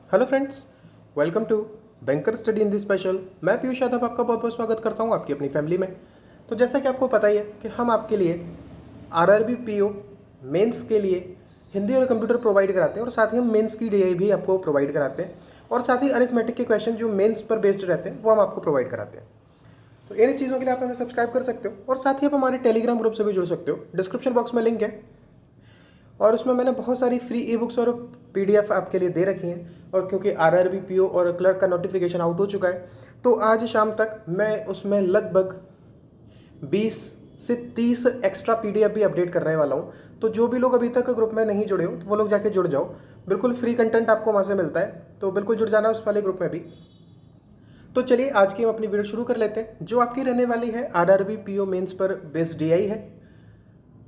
Hello friends, welcome to banker study in the special. मैं पीयूष यादव आपका बहुत बहुत स्वागत करता हूं आपकी अपनी फैमिली में। तो जैसा कि आपको पता ही है कि हम आपके लिए आरआरबी पीओ मेंस के लिए हिंदी और कंप्यूटर प्रोवाइड कराते हैं और साथ ही हम मेंस की डीआई भी आपको प्रोवाइड कराते हैं और साथ ही अरिथमेटिक के क्वेश्चन जो मेंस पर बेस्ड रहते हैं वो हम आपको प्रोवाइड कराते हैं। तो इन चीज़ों के लिए आप हमें सब्सक्राइब कर सकते हो और साथ ही आप हमारे टेलीग्राम ग्रुप से भी जुड़ सकते हो। डिस्क्रिप्शन बॉक्स में लिंक है और उसमें मैंने बहुत सारी फ्री ई बुक्स और पीडीएफ आपके लिए दे रखी हैं। और क्योंकि आरआरबी पीओ और क्लर्क का नोटिफिकेशन आउट हो चुका है तो आज शाम तक मैं उसमें लगभग 20 से 30 एक्स्ट्रा पीडीएफ भी अपडेट करने वाला हूँ। तो जो भी लोग अभी तक ग्रुप में नहीं जुड़े हो तो वो लोग जाके जुड़ जाओ। बिल्कुल फ्री कंटेंट आपको वहाँ से मिलता है, तो बिल्कुल जुड़ जाना उस वाले ग्रुप में भी। तो चलिए आज की हम अपनी वीडियो शुरू कर लेते हैं, जो आपकी रहने वाली है आरआरबी पीओ मेंस पर बेस्ड डीआई है।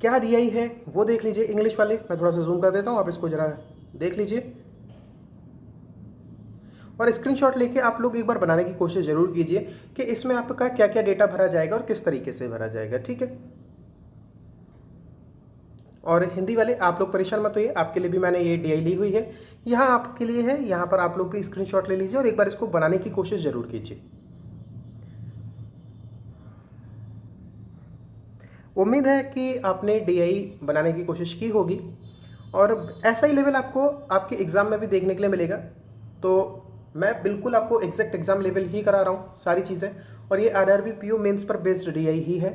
क्या डीआई है वो देख लीजिए। इंग्लिश वाले मैं थोड़ा सा जूम कर देता हूँ, आप इसको ज़रा देख लीजिए और स्क्रीनशॉट लेके आप लोग एक बार बनाने की कोशिश ज़रूर कीजिए कि इसमें आपका क्या क्या डेटा भरा जाएगा और किस तरीके से भरा जाएगा, ठीक है। और हिंदी वाले आप लोग परेशान मत होइए, आपके लिए भी मैंने ये डीआई ली हुई है, यहाँ आपके लिए है। यहाँ पर आप लोग भी स्क्रीनशॉट ले लीजिए और एक बार इसको बनाने की कोशिश ज़रूर कीजिए। उम्मीद है कि आपने डीआई बनाने की कोशिश की होगी और ऐसा ही लेवल आपको आपके एग्ज़ाम में भी देखने के लिए मिलेगा। तो मैं बिल्कुल आपको एग्जैक्ट एग्ज़ाम लेवल ही करा रहा हूँ सारी चीज़ें, और ये आरआरबी पीओ मेंस पर बेस्ड डीआई ही है।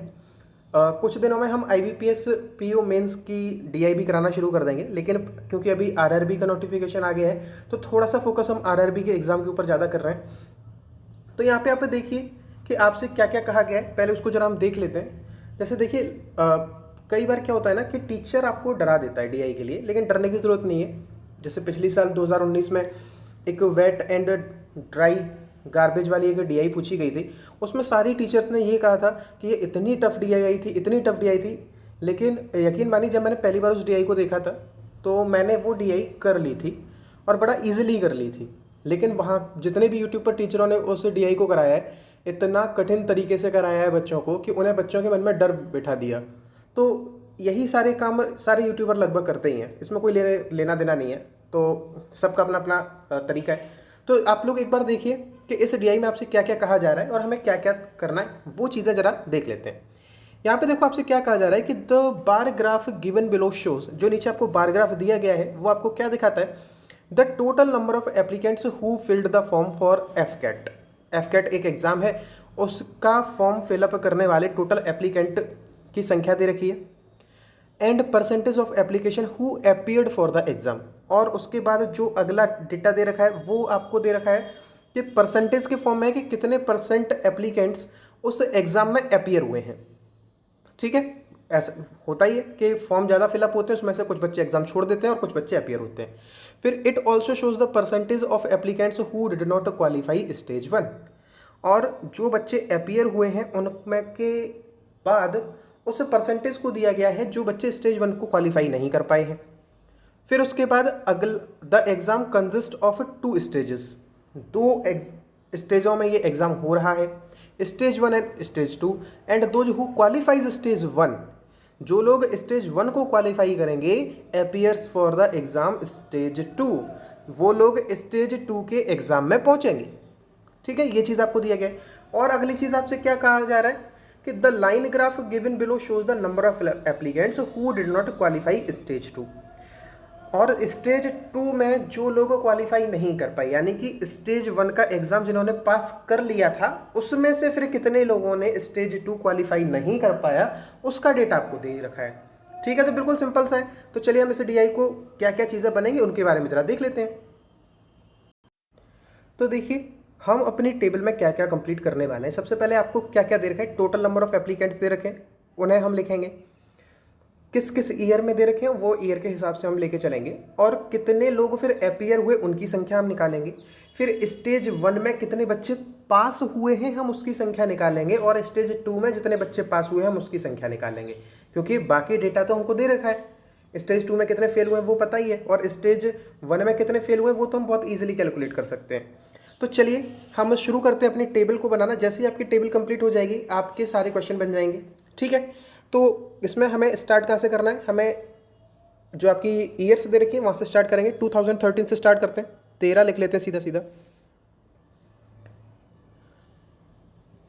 कुछ दिनों में हम आईबीपीएस पीओ मेंस की डीआई भी कराना शुरू कर देंगे, लेकिन क्योंकि अभी आरआरबी का नोटिफिकेशन आ गया है तो थोड़ा सा फोकस हम आरआरबी के एग्ज़ाम के ऊपर ज़्यादा कर रहे हैं। तो यहाँ पे आप देखिए कि आपसे क्या क्या कहा गया है, पहले उसको जरा हम देख लेते हैं। जैसे देखिए कई बार क्या होता है ना कि टीचर आपको डरा देता है डीआई के लिए, लेकिन डरने की ज़रूरत नहीं है। जैसे पिछले साल 2019 में एक वेट एंड ड्राई गार्बेज वाली एक डीआई पूछी गई थी, उसमें सारी टीचर्स ने ये कहा था कि ये इतनी टफ डीआई आई थी, इतनी टफ डीआई थी। लेकिन यकीन मानिए जब मैंने पहली बार उस डीआई को देखा था तो मैंने वो डीआई कर ली थी और बड़ा ईजिली कर ली थी। लेकिन वहाँ जितने भी यूट्यूब पर टीचरों ने उस डीआई को कराया है, इतना कठिन तरीके से कराया है बच्चों को कि उन्हें बच्चों के मन में डर बिठा दिया। तो यही सारे काम सारे यूट्यूबर लगभग करते ही हैं, इसमें कोई लेना देना नहीं है। तो सबका अपना अपना तरीका है। तो आप लोग एक बार देखिए कि इस डीआई में आपसे क्या क्या कहा जा रहा है और हमें क्या क्या करना है, वो चीज़ें ज़रा देख लेते हैं। यहाँ पे देखो आपसे क्या कहा जा रहा है कि the bar graph given below shows, जो नीचे आपको बार ग्राफ दिया गया है वो आपको क्या दिखाता है, the total number of applicants who filled the form for AFCAT. AFCAT एक एग्ज़ाम है, उसका फॉर्म फिलअप करने वाले टोटल एप्लीकेंट की संख्या दे रखी है। And percentage of application who appeared for the exam, और उसके बाद जो अगला डेटा दे रखा है वो आपको दे रखा है कि परसेंटेज के फॉर्म में है कि कितने परसेंट एप्लीकेंट्स उस एग्ज़ाम में अपीयर हुए हैं, ठीक है। ऐसा होता ही है कि फॉर्म ज़्यादा फिलअप होते हैं, उसमें से कुछ बच्चे एग्जाम छोड़ देते हैं और कुछ बच्चे अपीयर होते हैं। फिर it also shows the percentage of applicants who did not qualify stage 1, और जो बच्चे अपीयर हुए हैं उनमें के बाद उस परसेंटेज को दिया गया है जो बच्चे स्टेज 1 को क्वालिफाई नहीं कर पाए हैं। फिर उसके बाद the exam consist of 2 stages, दो स्टेजों में ये एग्ज़ाम हो रहा है, stage 1 and stage 2। And those who qualifies stage 1, जो लोग स्टेज 1 को क्वालिफाई करेंगे, appears for the exam stage 2, वो लोग स्टेज 2 के एग्ज़ाम में पहुंचेंगे, ठीक है। ये चीज़ आपको दिया गया है। और अगली चीज़ आपसे क्या कहा जा रहा है कि the line graph given below shows the number of applicants who did not qualify stage 2, और स्टेज 2 में जो लोग क्वालिफाई नहीं कर पाए, यानी कि स्टेज 1 का एग्ज़ाम जिन्होंने पास कर लिया था उसमें से फिर कितने लोगों ने स्टेज 2 क्वालिफाई नहीं कर पाया, उसका डेटा आपको दे रखा है, ठीक है। तो बिल्कुल सिंपल सा है। तो चलिए हम इस डीआई को क्या क्या चीज़ें बनेंगी उनके बारे में ज़रा देख लेते हैं। तो देखिए हम अपनी टेबल में क्या क्या कंप्लीट करने वाले हैं। सबसे पहले आपको क्या क्या दे रखा है, टोटल नंबर ऑफ एप्लीकेंट्स दे रखे हैं, उन्हें हम लिखेंगे। किस किस ईयर में दे रखे हैं वो ईयर के हिसाब से हम लेके चलेंगे, और कितने लोग फिर अपीयर हुए उनकी संख्या हम निकालेंगे। फिर स्टेज 1 में कितने बच्चे पास हुए हैं हम उसकी संख्या निकालेंगे, और स्टेज 2 में जितने बच्चे पास हुए हैं हम उसकी संख्या निकालेंगे, क्योंकि बाकी डेटा तो हमको दे रखा है। स्टेज 2 में कितने फेल हुए हैं वो पता ही है, और स्टेज 1 में कितने फेल हुए हैं वो तो हम बहुत ईजिली कैलकुलेट कर सकते हैं। तो चलिए हम शुरू करते हैं अपनी टेबल को बनाना। जैसे ही आपकी टेबल कंप्लीट हो जाएगी आपके सारे क्वेश्चन बन जाएंगे, ठीक है। तो इसमें हमें स्टार्ट कहाँ से करना है, हमें जो आपकी ईयर्स दे रखी है वहाँ से स्टार्ट करेंगे। 2013 से स्टार्ट करते हैं। 13 लिख लेते हैं सीधा सीधा,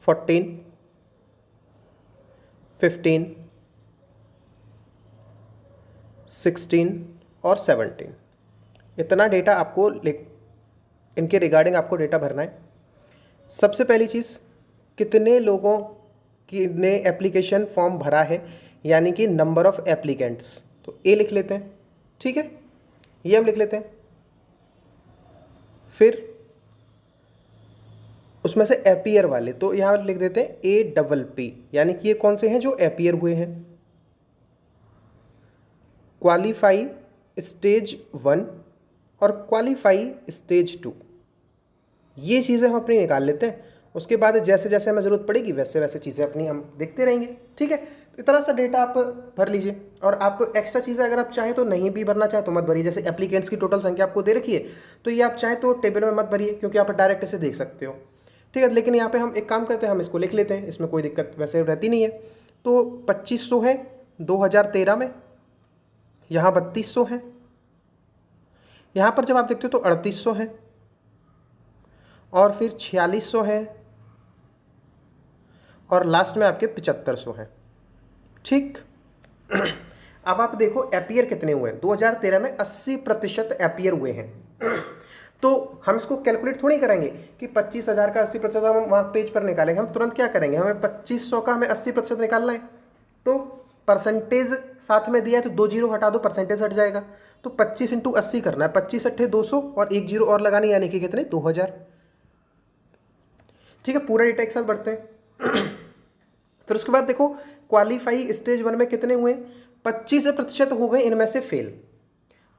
14, 15, 16 और 17। इतना डेटा आपको इनके रिगार्डिंग आपको डेटा भरना है। सबसे पहली चीज़, कितने लोगों की ने एप्लीकेशन फॉर्म भरा है, यानी कि नंबर ऑफ एप्लीकेंट्स, तो ए लिख लेते हैं, ठीक है, ये हम लिख लेते हैं। फिर उसमें से एपियर वाले, तो यहाँ लिख देते हैं APP, यानी कि ये कौन से हैं जो एपियर हुए हैं। क्वालिफाई स्टेज 1 और क्वालिफाई स्टेज 2, ये चीज़ें हम अपनी निकाल लेते हैं। उसके बाद जैसे जैसे हमें ज़रूरत पड़ेगी वैसे वैसे चीज़ें अपनी हम देखते रहेंगे, ठीक है। तो इतना सा डेटा आप भर लीजिए, और आप एक्स्ट्रा चीज़ें अगर आप चाहें तो नहीं भी भरना चाहें तो मत भरिए। जैसे एप्लीकेंट्स की टोटल संख्या आपको दे रखी है, तो ये आप चाहें तो टेबल में मत भरिए, क्योंकि आप डायरेक्ट इसे देख सकते हो, ठीक है। लेकिन यहाँ पे हम एक काम करते हैं, हम इसको लिख लेते हैं, इसमें कोई दिक्कत वैसे रहती नहीं है। तो 2500 है 2013 में, यहाँ 3200 है, यहाँ पर जब आप देखते हो तो 3800 है, और फिर 4600 है, और लास्ट में आपके 7500 है, ठीक। अब आप देखो एपियर कितने हुए हैं। 2013 में 80% एपियर हुए हैं। तो हम इसको कैलकुलेट थोड़ी करेंगे कि 25,000 का 80% हम वहाँ पेज पर निकालेंगे। हम तुरंत क्या करेंगे, हमें 2500 का हमें 80% निकालना है, तो परसेंटेज साथ में दिया है तो 2 जीरो हटा दो, परसेंटेज हट जाएगा। तो 25 × 80 करना है, 25 × 8 200 और 1 जीरो और लगानी, यानी कि कितने 2000, ठीक है। पूरा डेटा एक साथ बढ़ते हैं। फिर उसके बाद देखो क्वालिफाई स्टेज 1 में कितने हुए, 25% हो गए इनमें से फेल।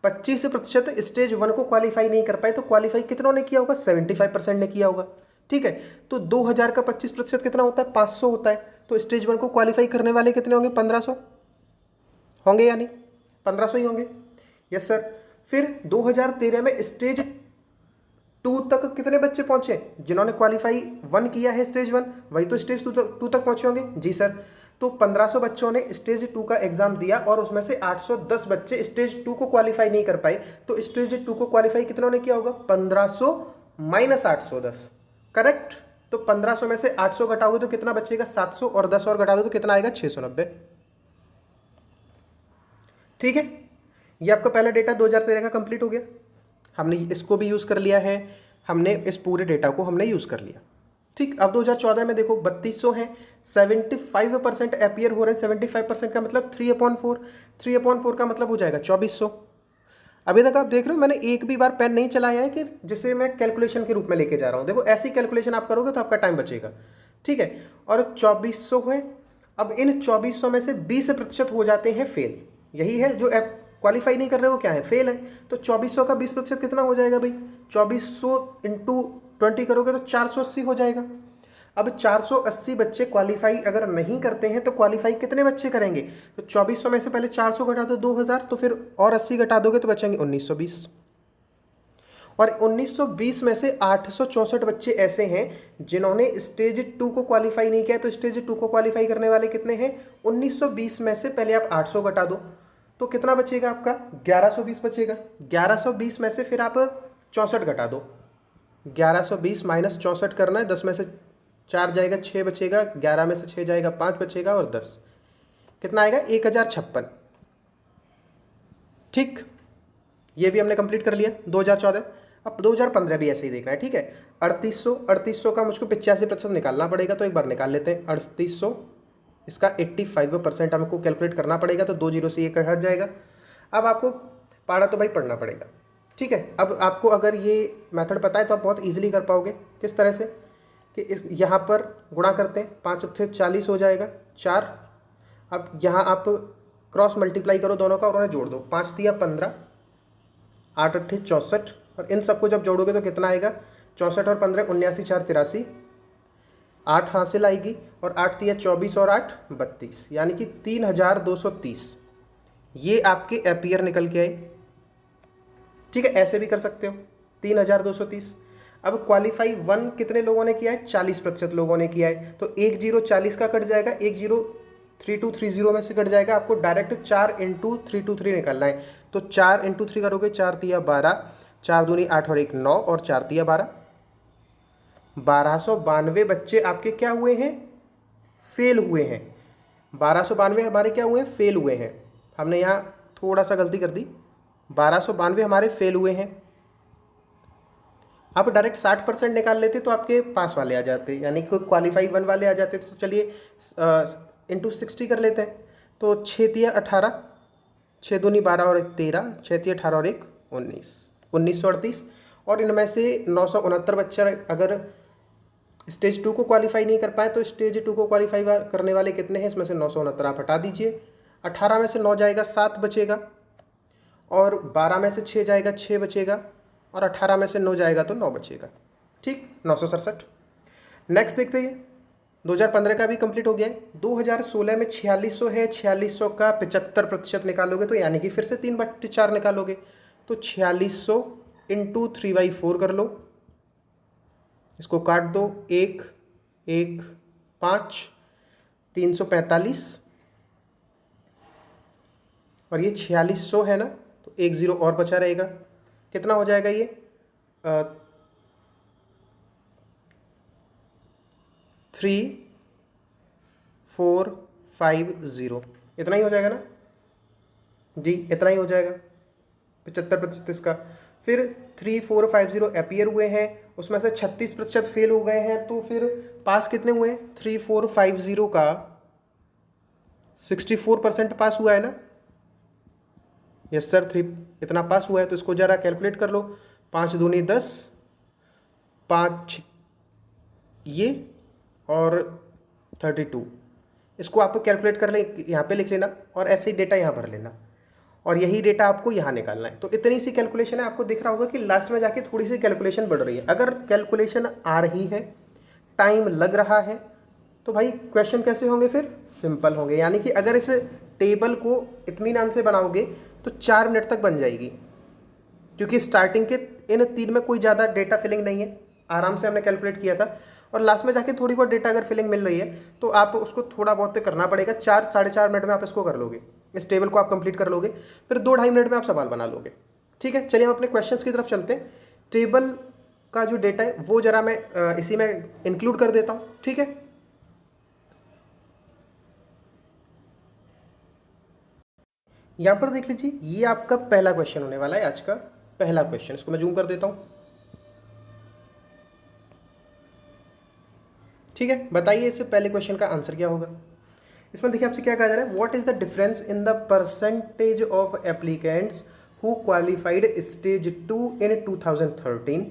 25% स्टेज 1 को क्वालिफाई नहीं कर पाए, तो क्वालिफाई कितनों ने किया होगा, 75% ने किया होगा, ठीक है। तो 2000 का 25% कितना होता है, 500 होता है। तो स्टेज 1 को क्वालिफाई करने वाले कितने होंगे, 1500 होंगे, यानी 1500 ही होंगे, यस सर। फिर 2013 में स्टेज 2 तक कितने बच्चे पहुंचे, जिन्होंने क्वालिफाई 1 किया है स्टेज 1, वही तो स्टेज 2 तक पहुंचे होंगे, जी सर। तो 1500 बच्चों ने स्टेज 2 का एग्जाम दिया, और उसमें से 810 बच्चे स्टेज 2 को क्वालिफाई नहीं कर पाए। तो स्टेज 2 को क्वालिफाई कितनों ने किया होगा, 1500 - 810, करेक्ट। तो 1500 में से 800 घटाओगे तो कितना बचेगा, 700, और 10 और घटा दो तो कितना आएगा, 690, ठीक है। ये आपका पहला डेटा 2013 का कंप्लीट हो गया। हमने इसको भी यूज़ कर लिया है, हमने इस पूरे डेटा को हमने यूज़ कर लिया, ठीक। अब 2014 में देखो 3200 है, 75% एपियर हो रहे हैं। 75% का मतलब 3/4, 3/4 का मतलब हो जाएगा 2400। अभी तक आप देख रहे हो मैंने एक भी बार पेन नहीं चलाया है कि जिसे मैं कैलकुलेशन के रूप में लेके जा रहा हूँ। देखो ऐसी कैलकुलेशन आप करोगे तो आपका टाइम बचेगा, ठीक है। और 2400 है। अब इन 2400 में से 20% हो जाते हैं फेल, यही है जो ऐप क्वालिफाई नहीं कर रहे हो, क्या है, फेल है। तो 2400 का 20% कितना हो जाएगा भाई, 2400 × 20 करोगे तो 480 हो जाएगा। अब 480 बच्चे क्वालिफाई अगर नहीं करते हैं तो क्वालिफाई कितने बच्चे करेंगे, तो 2400 में से पहले 400 घटा दो 2000, तो फिर और 80 घटा दोगे तो बचेंगे 1920, और 1920 में से 864 बच्चे ऐसे हैं जिन्होंने स्टेज 2 को क्वालिफाई नहीं किया। तो स्टेज 2 को क्वालिफाई करने वाले कितने हैं, 1920 में से पहले आप 800 घटा दो तो कितना बचेगा आपका, 1120 बचेगा। 1120 में से फिर आप 64 घटा दो, 1120 - 64 करना है, 10 में से 4 जाएगा 6 बचेगा, 11 में से 6 जाएगा 5 बचेगा, और 10 कितना आएगा, 1056, ठीक। ये भी हमने कंप्लीट कर लिया 2014। अब 2015 भी ऐसे ही देखना है, ठीक है। 3800 का मुझको 85% निकालना पड़ेगा, तो एक बार निकाल लेते हैं। 3800 इसका 85% हमको कैलकुलेट करना पड़ेगा, तो 2 जीरो से 1 हट जाएगा। अब आपको पढ़ा तो भाई पढ़ना पड़ेगा, ठीक है। अब आपको अगर ये मेथड पता है तो आप बहुत इजीली कर पाओगे। किस तरह से कि इस यहाँ पर गुणा करते हैं, 5 × 40 हो जाएगा 4। अब यहाँ आप क्रॉस मल्टीप्लाई करो दोनों का और उन्हें जोड़ दो, 5 × 3 = 15, 8 × 8 = 64, और इन सबको जब जोड़ोगे तो कितना आएगा, 64 और 15 79, 4 83, 8 हासिल आएगी, और 8 × 3 = 24 और 8 = 32, यानी कि 3230 ये आपके एपियर निकल के आए, ठीक है। ऐसे भी कर सकते हो 3230। अब क्वालिफाई 1 कितने लोगों ने किया है, 40% लोगों ने किया है। तो 1 जीरो 40 का कट जाएगा, 1 जीरो 3230 में से कट जाएगा। आपको डायरेक्ट 4 × 323 निकालना है। तो 4 × 3 करोगे, 4 × 3 = 12, 4 दूनी 8 और 1 9 और 4 तिया 12। 1292 बच्चे आपके क्या हुए हैं, फेल हुए हैं। 1292 हमारे क्या हुए हैं, फेल हुए हैं। हमने यहाँ थोड़ा सा गलती कर दी, 1292 हमारे फेल हुए हैं। आप डायरेक्ट 60% निकाल लेते तो आपके पास वाले आ जाते, यानी कि क्वालिफाई 1 वाले आ जाते। तो चलिए इंटू 60 कर लेते हैं। तो 6 तिया 18, 6 दूनी 12 और 1 13, 6 तिया 18 और 1 19, 1938। और इनमें से 969 बच्चे अगर स्टेज 2 को क्वालिफाई नहीं कर पाए तो स्टेज 2 को क्वालिफाई करने वाले कितने हैं, इसमें से 969 आप हटा दीजिए। 18 में से 9 जाएगा 7 बचेगा, और 12 में से 6 जाएगा 6 बचेगा, और 18 में से 9 जाएगा तो 9 बचेगा। ठीक, 967। नेक्स्ट देखते हैं, 2015 का भी कंप्लीट हो गया है। 2016 में 4600 है, 4600 का 75% निकालोगे तो यानी कि फिर से 3/4 निकालोगे। तो 4600 इंटू 3/4 कर लो, इसको काट दो, 1 1 5, 345। और ये 4600 है ना, तो 1 0 और बचा रहेगा। कितना हो जाएगा ये, 3450, इतना ही हो जाएगा ना जी, इतना ही हो जाएगा 75% इसका। फिर 3450 अपीयर हुए हैं, उसमें से 36% फेल हो गए हैं, तो फिर पास कितने हुए हैं, 3450 का 64% पास हुआ है ना। यस सर, 3 इतना पास हुआ है। तो इसको ज़रा कैलकुलेट कर लो, 5 दूनी 10, 5 ये और 32। इसको आपको कैलकुलेट कर ले, यहाँ पे लिख लेना और ऐसे ही डेटा यहाँ भर लेना, और यही डेटा आपको यहाँ निकालना है। तो इतनी सी कैलकुलेशन है। आपको दिख रहा होगा कि लास्ट में जाके थोड़ी सी कैलकुलेशन बढ़ रही है। अगर कैलकुलेशन आ रही है, टाइम लग रहा है, तो भाई क्वेश्चन कैसे होंगे, फिर सिंपल होंगे। यानी कि अगर इस टेबल को इत्मीनान से बनाओगे तो 4 मिनट तक बन जाएगी, क्योंकि स्टार्टिंग के इन 3 में कोई ज़्यादा डेटा फिलिंग नहीं है, आराम से हमने कैलकुलेट किया था। और लास्ट में जाके थोड़ी बहुत डेटा अगर फिलिंग मिल रही है तो आप उसको थोड़ा बहुत करना पड़ेगा। 4 साढ़े 4 मिनट में आप इसको कर लोगे, इस टेबल को आप कंप्लीट कर लोगे, फिर 2 ढाई मिनट में आप सवाल बना लोगे। ठीक है, चलिए हम अपने क्वेश्चंस की तरफ चलते हैं। टेबल का जो डेटा है वो ज़रा मैं इसी में इंक्लूड कर देता हूँ। ठीक है, यहाँ पर देख लीजिए, ये आपका पहला क्वेश्चन होने वाला है, आज का पहला क्वेश्चन। इसको मैं जूम कर देता हूँ। ठीक है, बताइए इससे पहले क्वेश्चन का आंसर क्या होगा। इसमें देखिए आपसे क्या कहा जा रहा है, what is the difference in the percentage of applicants who qualified stage 2 in 2013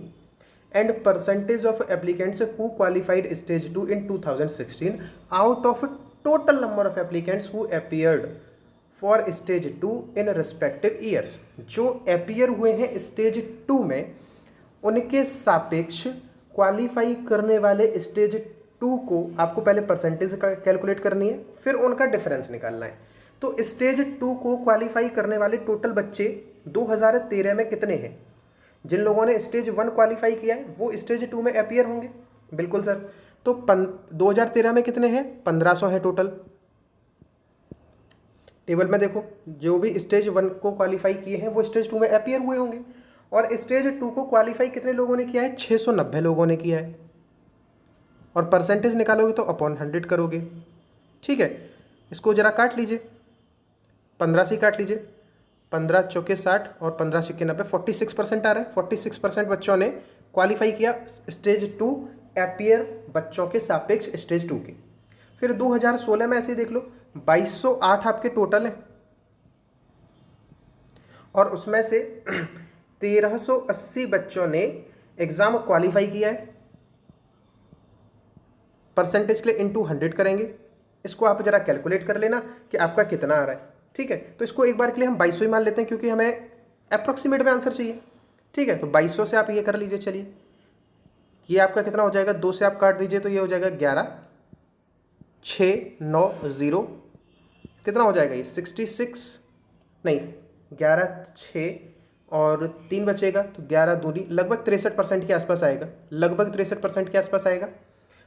and percentage of applicants who qualified stage 2 in 2016 out of total number of applicants who appeared for stage 2 in respective years. जो appear हुए हैं stage 2 में, उनके सापेक्ष qualify करने वाले stage 2 को आपको पहले परसेंटेज कैलकुलेट करनी है, फिर उनका डिफरेंस निकालना है। तो स्टेज 2 को क्वालिफाई करने वाले टोटल बच्चे 2013 में कितने हैं। जिन लोगों ने स्टेज 1 क्वालिफाई किया है वो स्टेज 2 में अपीयर होंगे, बिल्कुल सर। तो 2013 में कितने हैं, 1500 है टोटल। टेबल में देखो, जो भी स्टेज 1 को क्वालिफाई किए हैं वो स्टेज 2 में अपीयर हुए होंगे, और स्टेज 2 को क्वालिफाई कितने लोगों ने किया है, 690 लोगों ने किया है। और परसेंटेज निकालोगे तो अपॉन 100 करोगे। ठीक है, इसको ज़रा काट लीजिए, 15 से काट लीजिए, 15 चौके 60 और 15 छक्के 90, 46% आ रहा है। 46% बच्चों ने क्वालिफाई किया स्टेज 2 अपीयर बच्चों के सापेक्ष स्टेज 2 के। फिर 2016 में ऐसे ही देख लो, 2208 आपके टोटल है, और उसमें से 1380 बच्चों ने एग्ज़ाम क्वालिफाई किया है। परसेंटेज के लिए इंटू 100 करेंगे। इसको आप ज़रा कैलकुलेट कर लेना कि आपका कितना आ रहा है। ठीक है, तो इसको एक बार के लिए हम 2200 ही मान लेते हैं, क्योंकि हमें अप्रॉक्सीमेट में आंसर चाहिए। ठीक है, तो 2200 से आप ये कर लीजिए। चलिए, ये आपका कितना हो जाएगा, 2 से आप काट दीजिए तो ये हो जाएगा 11 690। कितना हो जाएगा ये, 66 नहीं, 11 6 और 3 बचेगा, तो 11 दूनी लगभग 63% के आसपास आएगा, लगभग 63% के आसपास आएगा।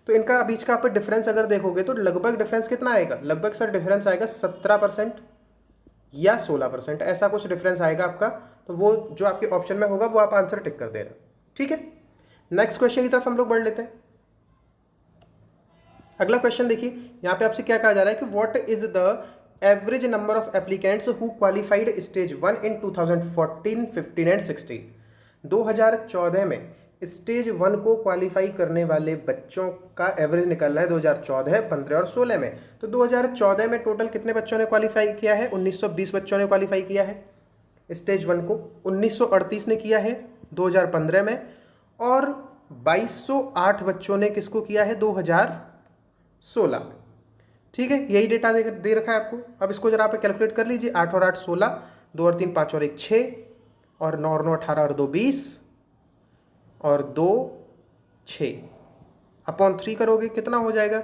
तो इनका बीच का आप डिफरेंस अगर देखोगे तो लगभग डिफरेंस कितना आएगा, लगभग सर डिफरेंस आएगा 17% या 16%, ऐसा कुछ डिफरेंस आएगा आपका। तो वो जो आपके ऑप्शन में होगा वो आप आंसर टिक कर देना। ठीक है, नेक्स्ट क्वेश्चन की तरफ हम लोग बढ़ लेते हैं। अगला क्वेश्चन देखिए, यहाँ पे आपसे क्या कहा जा रहा है कि what is the average number of applicants who qualified stage 1 in 2014, 15 and 16। 2014 में स्टेज 1 को क्वालिफाई करने वाले बच्चों का एवरेज निकलना है 2014, 15 और 16 में। तो 2014 में टोटल कितने बच्चों ने क्वालिफाई किया है? 1920 बच्चों ने क्वालिफाई किया है स्टेज 1 को। 1938 ने किया है 2015 में, और 2208 बच्चों ने किसको किया है? 2016 में। ठीक है, यही डेटा दे रखा है आपको। अब इसको जरा आप कैलकुलेट कर लीजिए। 8 और 8 16, 2 और 3 5 और 1 6, और 9 और 9 18 और 2 20, और 2 6 अपॉन 3 करोगे कितना हो जाएगा?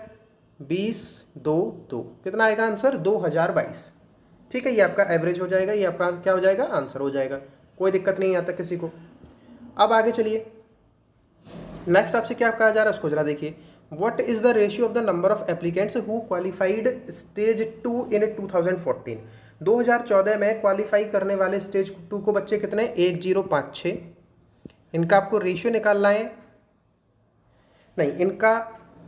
20 2 2, कितना आएगा आंसर? 2022। ठीक है, ये आपका एवरेज हो जाएगा, ये आपका क्या हो जाएगा? आंसर हो जाएगा। कोई दिक्कत नहीं आता किसी को। अब आगे चलिए, नेक्स्ट आपसे क्या कहा जा रहा है उसको जरा देखिए। What is the ratio of the number of applicants who qualified stage 2 in 2014? 2014 में क्वालिफाई करने वाले स्टेज 2 को बच्चे कितने? 1056। इनका आपको रेशियो निकालना है, नहीं इनका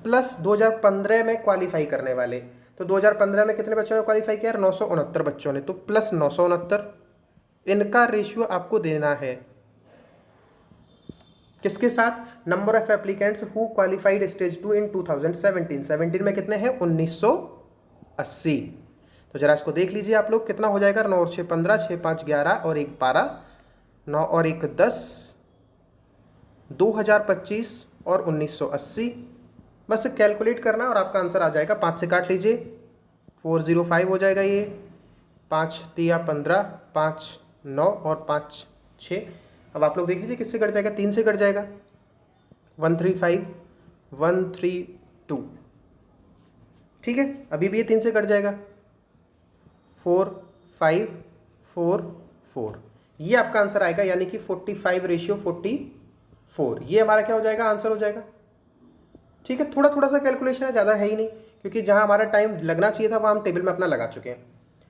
प्लस 2015 में क्वालिफाई करने वाले। तो 2015 में कितने बच्चों ने क्वालिफाई किया? 969 बच्चों ने, तो प्लस 969 इनका रेशियो आपको देना है। किसके साथ? Number of applicants who qualified stage 2 इन 2017। 17 में कितने हैं? 1980। तो जरा इसको देख लीजिए आप लोग, कितना हो जाएगा? 9 और 6 15, 6 5 11 और 1 12, 9 और 1 10, 2025 और 1980। बस कैलकुलेट करना और आपका आंसर आ जाएगा। 5 से काट लीजिए, 405 हो जाएगा ये। 5 3 15, 5 9 और 5 6। अब आप लोग देख लीजिए किससे कट जाएगा? 3 से कट जाएगा। 135 132। ठीक है, अभी भी ये 3 से कट जाएगा। 4 5 4 4, ये आपका आंसर आएगा, यानी कि 45:44। ये हमारा क्या हो जाएगा? आंसर हो जाएगा। ठीक है, थोड़ा थोड़ा सा कैलकुलेशन है, ज़्यादा है ही नहीं, क्योंकि जहाँ हमारा टाइम लगना चाहिए था वहाँ हम टेबल में अपना लगा चुके हैं।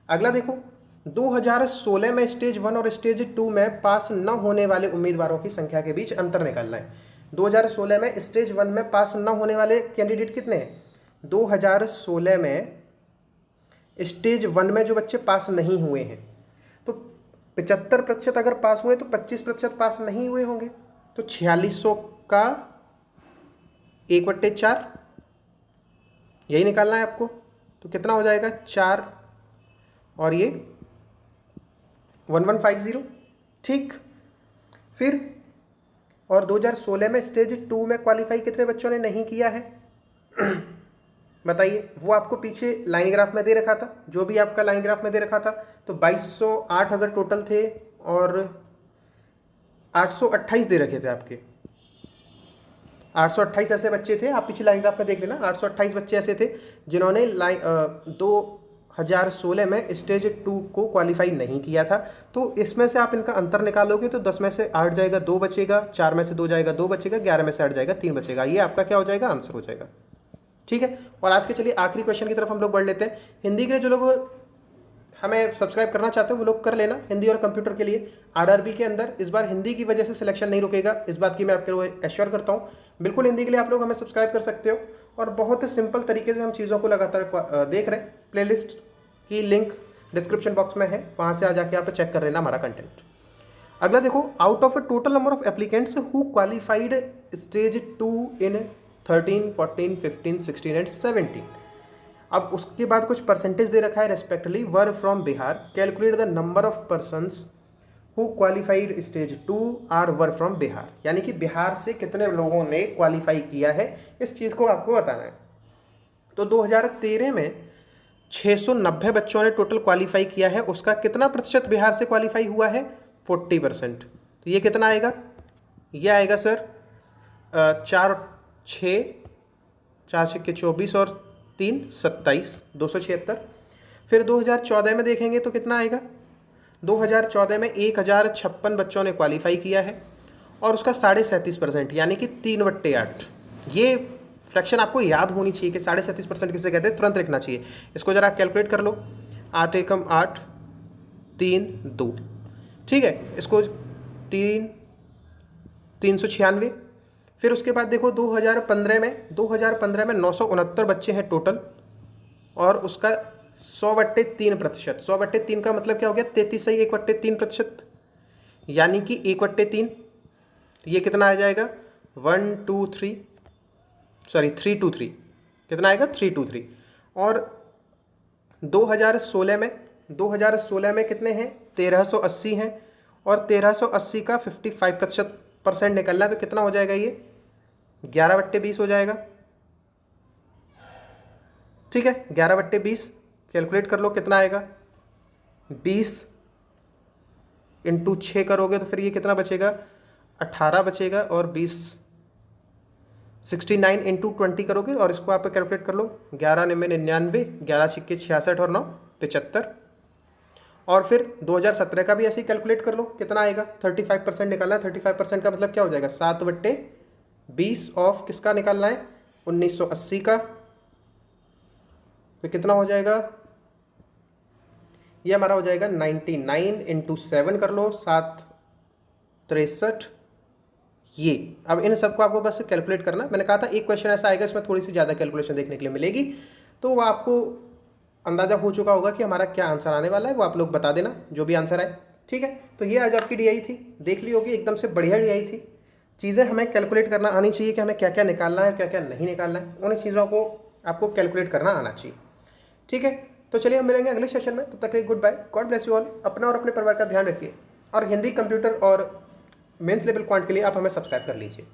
अगला देखो, 2016 में स्टेज 1 और स्टेज 2 में पास न होने वाले उम्मीदवारों की संख्या के बीच अंतर निकालना है। 2016 में स्टेज 1 में पास न होने वाले कैंडिडेट कितने हैं? 2016 में स्टेज 1 में जो बच्चे पास नहीं हुए हैं, तो 75% अगर पास हुए तो 25% पास नहीं हुए होंगे। तो 4600 का 1/4 यही निकालना है आपको। तो कितना हो जाएगा? 4 और ये 1150। ठीक, फिर और 2016 में स्टेज 2 में क्वालिफाई कितने बच्चों ने नहीं किया है? बताइए, वो आपको पीछे लाइन ग्राफ में दे रखा था, जो भी आपका लाइन ग्राफ में दे रखा था। तो 2208 अगर टोटल थे और 828 दे रखे थे आपके। 828 ऐसे बच्चे थे, आप पीछे लाइन ग्राफ में देख लेना। 828 बच्चे ऐसे थे जिन्होंने 2016 में स्टेज 2 को क्वालिफाई नहीं किया था। तो इसमें से आप इनका अंतर निकालोगे तो 10 में से 8 जाएगा, 2 बचेगा, 4 में से 2 जाएगा, 2 बचेगा, 11 में से 8 जाएगा, 3 बचेगा। ये आपका क्या हो जाएगा? आंसर हो जाएगा। ठीक है, और आज के चलिए आखिरी क्वेश्चन की तरफ हम लोग बढ़ लेते हैं। हिंदी के लिए जो लोग हमें सब्सक्राइब करना चाहते हो वो लोग कर लेना, हिंदी और कंप्यूटर के लिए। आरआरबी के अंदर इस बार हिंदी की वजह से सिलेक्शन नहीं रुकेगा, इस बात की मैं आपके लिए एश्योर करता हूँ। बिल्कुल हिंदी के लिए आप लोग हमें सब्सक्राइब कर सकते हो, और बहुत ही सिंपल तरीके से हम चीज़ों को लगातार देख रहे हैं। प्लेलिस्ट की लिंक डिस्क्रिप्शन बॉक्स में है, वहाँ से आ जाके आप चेक कर लेना हमारा कंटेंट। अगला देखो, out of a total number of applicants who qualified stage 2 in 13, 14, 15, 16 and 17। अब उसके बाद कुछ परसेंटेज दे रखा है, respectively were from Bihar. Calculate the number of persons who qualified stage 2 are were from Bihar, यानी कि बिहार से कितने लोगों ने क्वालिफाई किया है, इस चीज़ को आपको बताना है। तो 2013 में 690 बच्चों ने टोटल क्वालिफाई किया है, उसका कितना प्रतिशत बिहार से क्वालिफाई हुआ है? 40%। तो ये कितना आएगा? ये आएगा सर 4 6 4 6 24 और 3 27, 276। फिर 2014 में देखेंगे तो कितना आएगा? 2014 में 1056 बच्चों ने क्वालिफाई किया है, और उसका 37.5%, यानी कि 3/8। ये फ्रैक्शन आपको याद होनी चाहिए कि 37% किसे कहते हैं, तुरंत लिखना चाहिए। इसको जरा कैलकुलेट कर लो। 8 एकम 8 3 2, ठीक है, इसको 396। फिर उसके बाद देखो 2015 में 969 बच्चे हैं टोटल, और उसका 100/3%। 100/3 का मतलब क्या हो गया, 33.1/3%, यानी कि 1/3। ये कितना आ जाएगा 323, कितना आएगा 323। और 2016 में कितने हैं, 1380 हैं, और 1380 का 55% निकलना है, तो कितना हो जाएगा ये 11/20 हो जाएगा। ठीक है, 11/20 कैलकुलेट कर लो कितना आएगा, 20 इंटू 6 करोगे तो फिर ये कितना बचेगा, 18 बचेगा। और 69 इंटू 20 करोगे और इसको आप कैलकुलेट कर लो, 11×9 = 99, 11×6 = 66 और 9 = 75। और फिर 2017 का भी ऐसे ही कैलकुलेट कर लो कितना आएगा, 35% निकालना है। 35% का मतलब क्या हो जाएगा, 7/20 ऑफ किसका निकालना है, 1980 का। तो कितना हो जाएगा, ये हमारा हो जाएगा 99 इंटू 7 कर लो, 7×63। ये अब इन सबको आपको बस कैलकुलेट करना। मैंने कहा था एक क्वेश्चन ऐसा आएगा इसमें थोड़ी सी ज़्यादा कैलकुलेशन देखने के लिए मिलेगी, तो वो आपको अंदाज़ा हो चुका होगा कि हमारा क्या आंसर आने वाला है, वो आप लोग बता देना जो भी आंसर आए। ठीक है, तो ये आज आपकी डीआई थी, देख ली होगी, एकदम से बढ़िया डीआई थी। चीज़ें हमें कैलकुलेट करना आनी चाहिए कि हमें क्या क्या निकालना है, क्या क्या नहीं निकालना है, उन चीज़ों को आपको कैलकुलेट करना आना चाहिए। ठीक है, तो चलिए हम मिलेंगे अगले सेशन में, तब तक के लिए good bye, God bless you all. अपना और अपने परिवार का ध्यान रखिए, और हिंदी, कंप्यूटर और मेंस लेवल क्वांट के लिए आप हमें सब्सक्राइब कर लीजिए।